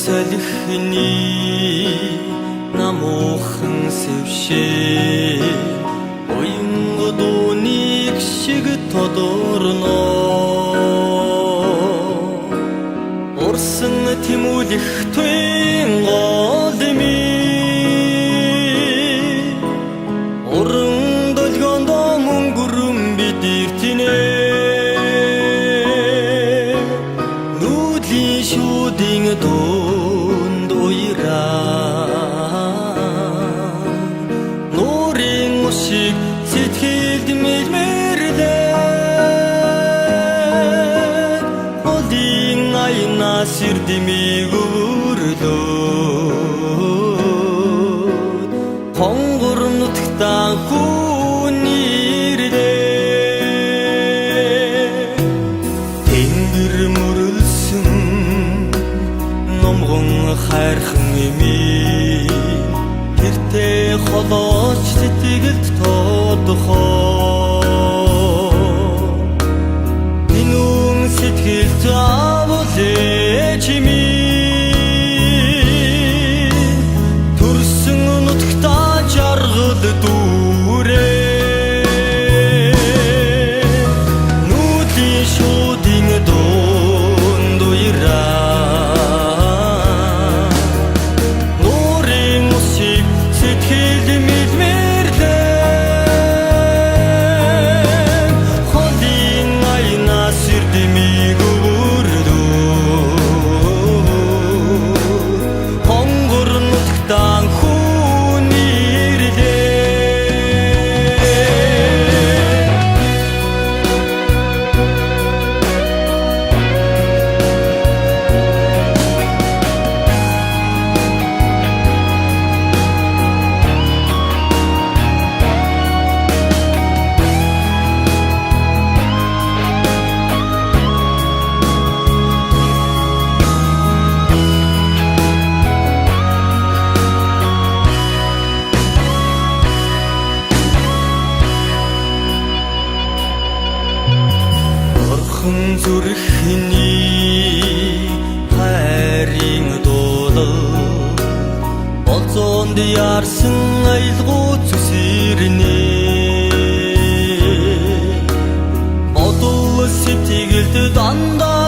солихний намуухан сэвшээ уянга дууник шиг тодорно урсан тэмүүлэх туян голдми уран долгоонд мөнгөрөн бидэртинэ нүүдлийн шүүдийн дунд уяраа нуурын усыг сэтгэлд мэлмэрлээ одын айнаас ирдэмиг өрлөө хонгор нутгтаа хүн ирлээ тэнгэр мөрөлсөн номгон хайрхан эми гэртээ холооч сэтгэлд тодохоо энүүн сэтгэлд авуулээ чими төрсөн нутгтаа жаргал дүүрээ нүүдлийн шүүдийн дунд уяраа нуурын усыг сэтгэл мэлмэрлээ холын айнаас ирдэмиг өрлөө хонгор нутгтаа хүн зүрхний хайрын дуулал болзоонд яарсан аялгуу зүсэрнэ бодол сэтгэлд дандаа